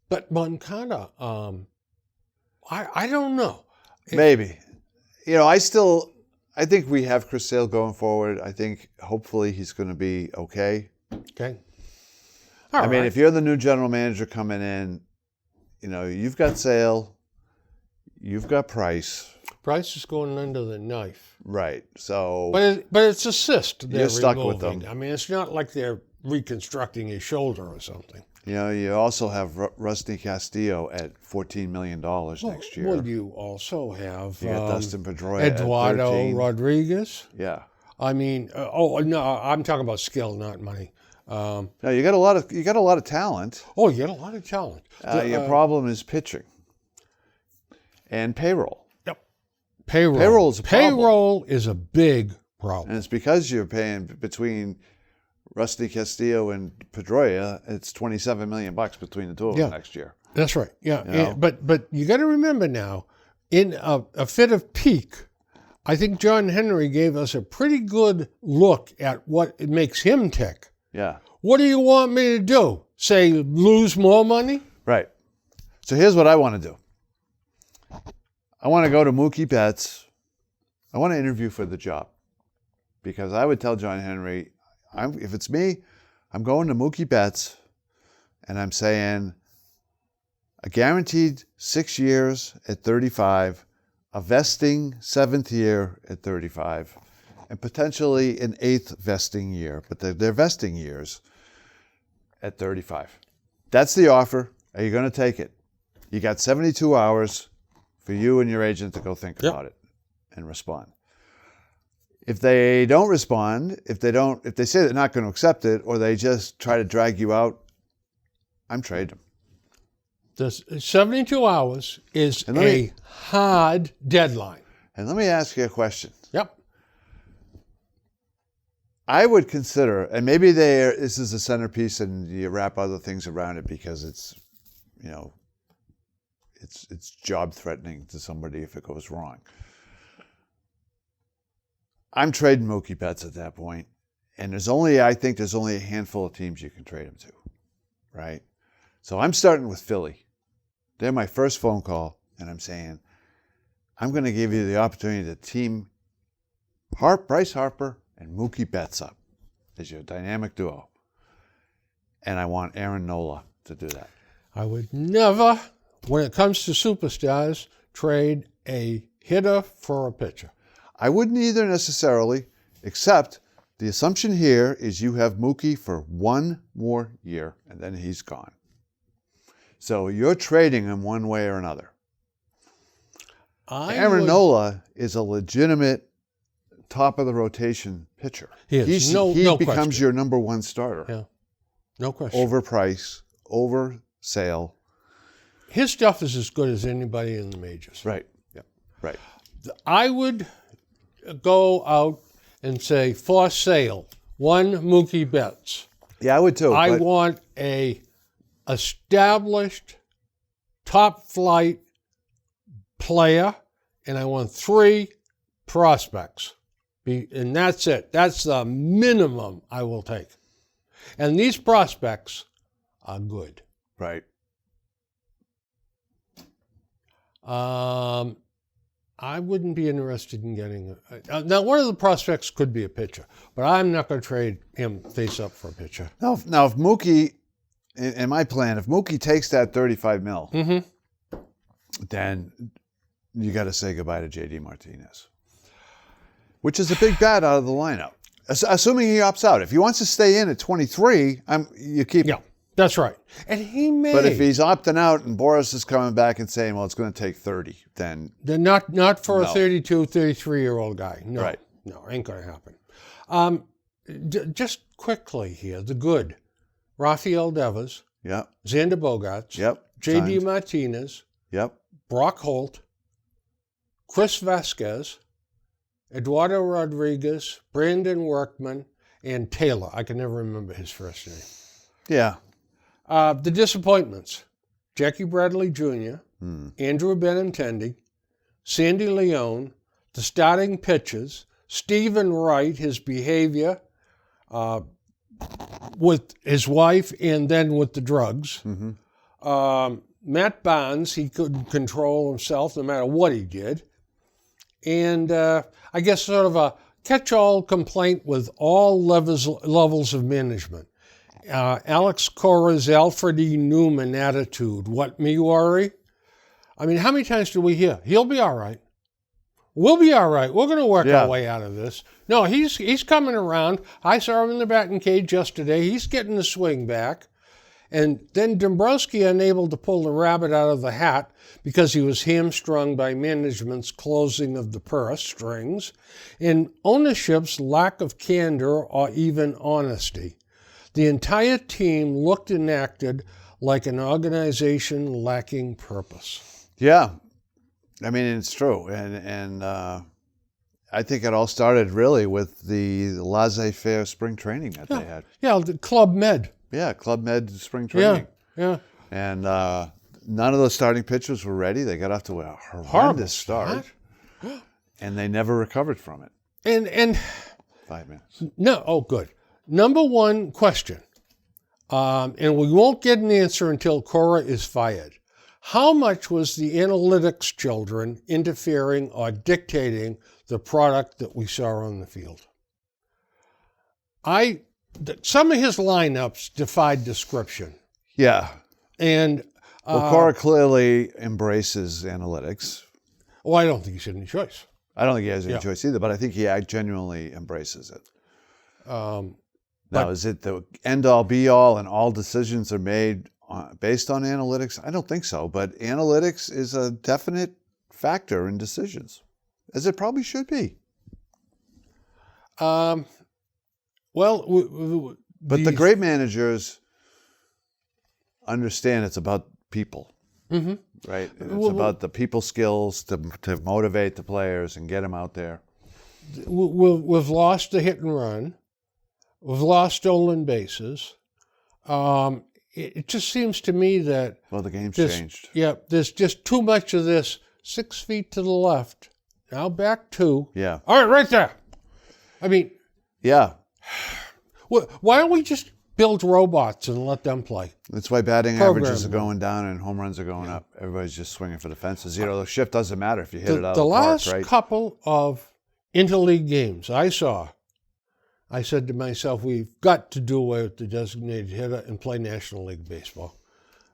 But Moncada, I don't know. Maybe. I think we have Chris Sale going forward. I think hopefully he's going to be okay. Okay. I mean, if you're the new general manager coming in, you've got Sale, you've got Price. Price is going under the knife. Right. So, but it's a cyst. You're stuck with them. I mean, it's not like they're reconstructing his shoulder or something. You also have Rusty Castillo at $14 million next year. Well, you also have you got Dustin Pedroia Eduardo at 13. Rodriguez. Yeah. I mean, no, I'm talking about skill, not money. No, you got a lot of talent. Oh, you got a lot of talent. Your problem is pitching and payroll. Yep. Payroll. Payroll is a big problem. And it's because you're paying between Rusty Castillo and Pedroia, it's $27 million between the two of them next year. That's right. Yeah. But you got to remember now, in a fit of pique, I think John Henry gave us a pretty good look at what it makes him tick. Yeah. What do you want me to do? Say lose more money? Right. So here's what I want to do. I want to go to Mookie Betts. I want to interview for the job. Because I would tell John Henry, if it's me, I'm going to Mookie Betts and I'm saying a guaranteed 6 years at 35, a vesting 7th year at 35, and potentially an 8th vesting year, but they're vesting years at 35. That's the offer. Are you going to take it? You got 72 hours for you and your agent to go think about it and respond. If they don't respond, if they say they're not going to accept it, or they just try to drag you out, I'm trading them. The 72 hours is a hard deadline. And let me ask you a question. Yep. I would consider, and maybe this is a centerpiece and you wrap other things around it because it's job threatening to somebody if it goes wrong. I'm trading Mookie Betts at that point, and I think there's only a handful of teams you can trade him to, right? So I'm starting with Philly. They're my first phone call, and I'm saying, I'm going to give you the opportunity to team Bryce Harper and Mookie Betts up as your dynamic duo. And I want Aaron Nola to do that. I would never, when it comes to superstars, trade a hitter for a pitcher. I wouldn't either necessarily, except the assumption here is you have Mookie for 1 more year, and then he's gone. So you're trading him one way or another. Aaron Nola is a legitimate top-of-the-rotation pitcher. He becomes question. your number one starter. Yeah, no question. Over Price, over Sale. His stuff is as good as anybody in the majors. Right. Yeah. Right. I would go out and say, for Sale, 1 Mookie Betts. Yeah, I would too. I want a established top-flight player, and I want 3 prospects. And that's it. That's the minimum I will take. And these prospects are good. Right. I wouldn't be interested in getting now, one of the prospects could be a pitcher, but I'm not going to trade him face up for a pitcher. Now if Mookie, in my plan, if Mookie takes that $35 million, then you got to say goodbye to J.D. Martinez, which is a big bat out of the lineup. Assuming he opts out. If he wants to stay in at 23, you keep him. That's right. And he may. But if he's opting out and Boris is coming back and saying, well, it's going to take 30, then not for a 32, 33-year-old guy. No. Right. No, ain't going to happen. Just quickly here, the good. Rafael Devers. Yep. Xander Bogaerts. Yep. J.D. Martinez. Yep. Brock Holt. Chris Vasquez. Eduardo Rodriguez. Brandon Workman. And Taylor. I can never remember his first name. Yeah. The disappointments. Jackie Bradley Jr., Andrew Benintendi, Sandy Leone, the starting pitchers, Stephen Wright, his behavior with his wife and then with the drugs. Matt Barnes, he couldn't control himself no matter what he did. and I guess sort of a catch-all complaint with all levels of management. Alex Cora's Alfred E. Newman attitude, what me worry? I mean, how many times do we hear, he'll be all right. We'll be all right. We're going to work our way out of this. No, he's coming around. I saw him in the batting cage yesterday. He's getting the swing back. And then Dombrowski unable to pull the rabbit out of the hat because he was hamstrung by management's closing of the purse strings and ownership's lack of candor or even honesty. The entire team looked and acted like an organization lacking purpose. Yeah. I mean, it's true. And I think it all started really with the laissez-faire spring training that they had. Yeah, the Club Med. Yeah, Club Med spring training. Yeah. And none of the starting pitchers were ready. They got off to a horrendous start. And they never recovered from it. And 5 minutes. No, oh, good. Number one question, and we won't get an answer until Cora is fired. How much was the analytics children interfering or dictating the product that we saw on the field? Some of his lineups defied description. Yeah. And Cora clearly embraces analytics. Well, I don't think he's had any choice. I don't think he has any choice either, but I think he genuinely embraces it. Now, is it the end-all, be-all, and all decisions are made based on analytics? I don't think so, but analytics is a definite factor in decisions, as it probably should be. Well, but the great managers understand it's about people, right? It's about the people skills to motivate the players and get them out there. We've lost a hit and run. We've lost stolen bases. It just seems to me that... Well, the game's changed. Yeah, there's just too much of this 6 feet to the left. Now back 2. Yeah. All right, right there. I mean... Yeah. Why don't we just build robots and let them play? That's why batting averages are going down and home runs are going up. Everybody's just swinging for the fences. You know, the shift doesn't matter if you hit it out of the park, right? The last couple of interleague games I saw, I said to myself, we've got to do away with the designated hitter and play National League Baseball.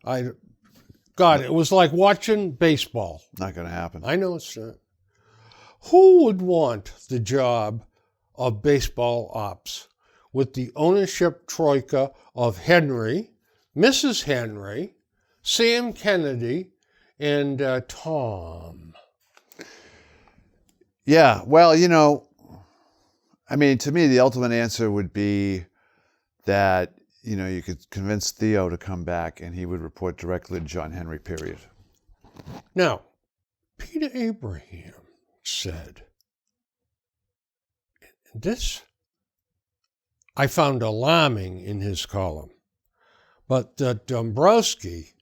God, it was like watching baseball. Not going to happen. I know it's not. Who would want the job of baseball ops with the ownership troika of Henry, Mrs. Henry, Sam Kennedy, and Tom? Yeah, well, you know, I mean, to me, the ultimate answer would be that, you know, you could convince Theo to come back and he would report directly to John Henry, period. Now, Peter Abraham said, this I found alarming in his column, but that Dombrowski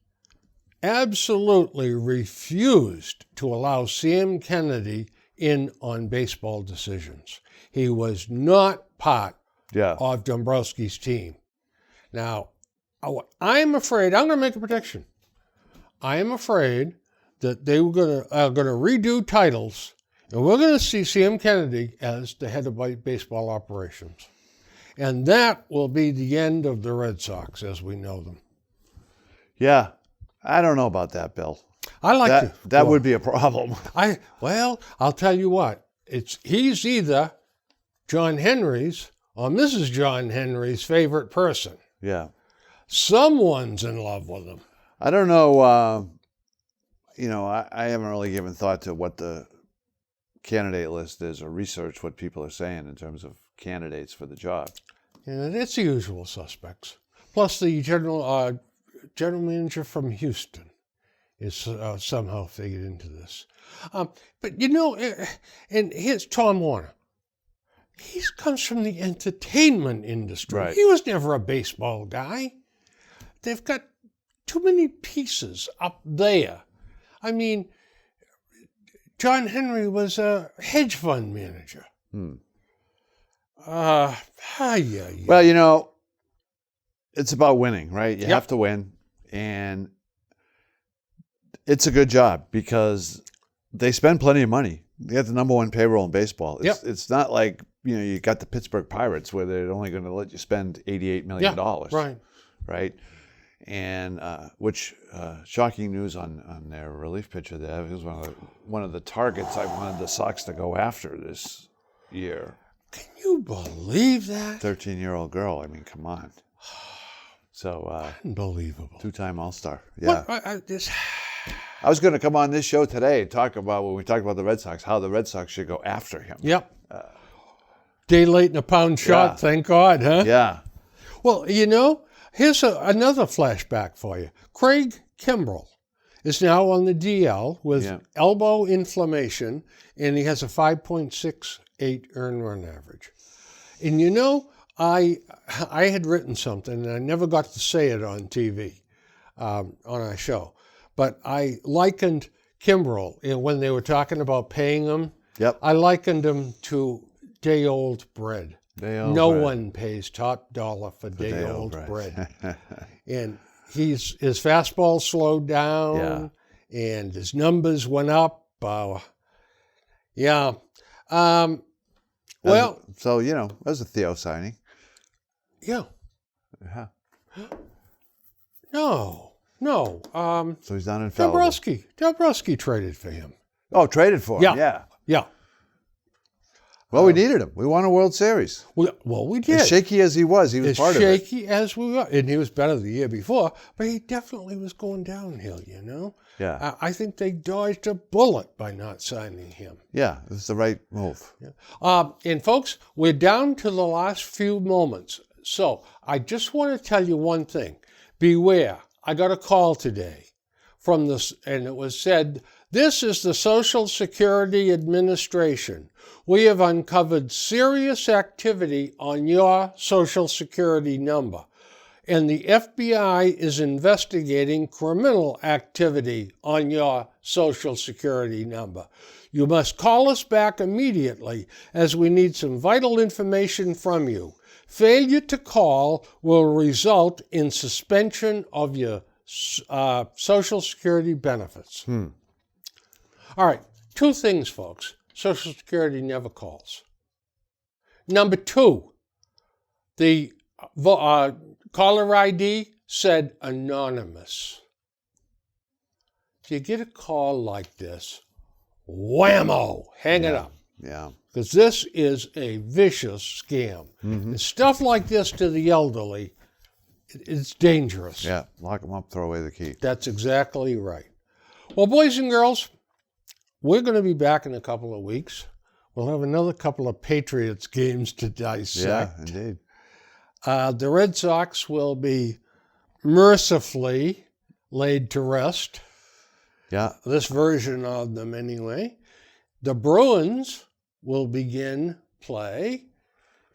absolutely refused to allow Sam Kennedy in on baseball decisions. He was not part of Dombrowski's team. Now, I'm afraid, I'm going to make a prediction. I am afraid that they are going to redo titles, and we're going to see Sam Kennedy as the head of baseball operations. And that will be the end of the Red Sox as we know them. Yeah, I don't know about that, Bill. I like that. That would be a problem. I'll tell you what. He's either John Henry's or Mrs. John Henry's favorite person. Yeah. Someone's in love with him. I don't know. You know, I haven't really given thought to what the candidate list is or researched what people are saying in terms of candidates for the job. Yeah, it's the usual suspects. Plus the general manager from Houston is somehow figured into this. But, you know, and here's Tom Warner. He comes from the entertainment industry. Right. He was never a baseball guy. They've got too many pieces up there. I mean, John Henry was a hedge fund manager. Well, you know, it's about winning, right? You have to win. And it's a good job because they spend plenty of money. They got the number one payroll in baseball. It's not like, you got the Pittsburgh Pirates where they're only going to let you spend $88 million. Right. And which shocking news on their relief pitcher there. It was one of the targets I wanted the Sox to go after this year. Can you believe that? 13-year-old girl. I mean, come on. So unbelievable. 2-time All-Star. Yeah. What, I was going to come on this show today and talk about, when we talked about the Red Sox, how the Red Sox should go after him. Yep. Day late and a pound shot, thank God, huh? Yeah. Well, here's another flashback for you. Craig Kimbrell is now on the DL with elbow inflammation, and he has a 5.68 earned run average. And I had written something, and I never got to say it on TV, on our show. But I likened Kimbrell, when they were talking about paying him, I likened him to day-old bread. No one pays top dollar for day-old bread. And his fastball slowed down, and his numbers went up. Well, so, that was a Theo signing. Yeah. No. So he's not infallible. Dombrowski traded for him. Oh, traded for him. Yeah. Well, we needed him. We won a World Series. We did. As shaky as he was part of it. As shaky as we were. And he was better the year before, but he definitely was going downhill, Yeah. I think they dodged a bullet by not signing him. Yeah, it's the right move. Yeah. And folks, we're down to the last few moments. So I just want to tell you one thing. Beware. I got a call today from this, and it was said, "This is the Social Security Administration. We have uncovered serious activity on your Social Security number, and the FBI is investigating criminal activity on your Social Security number. You must call us back immediately, as we need some vital information from you. Failure to call will result in suspension of your Social Security benefits." All right, 2 things, folks. Social Security never calls. Number 2, the caller ID said anonymous. If you get a call like this, whammo, hang it up. Yeah. Because this is a vicious scam. And stuff like this to the elderly, it's dangerous. Yeah, lock them up, throw away the key. That's exactly right. Well, boys and girls, we're going to be back in a couple of weeks. We'll have another couple of Patriots games to dissect. Yeah, indeed. The Red Sox will be mercifully laid to rest. Yeah. This version of them anyway. The Bruins will begin play,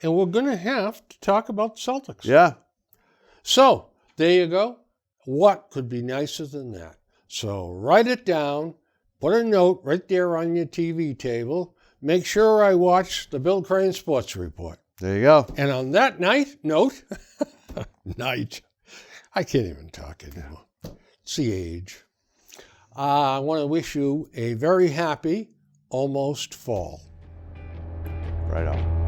and we're going to have to talk about the Celtics. Yeah. So, there you go. What could be nicer than that? So, write it down. Put a note right there on your TV table. Make sure I watch the Bill Crane Sports Report. There you go. And on that note, I can't even talk anymore. It's the age. I want to wish you a very happy almost fall. Right on.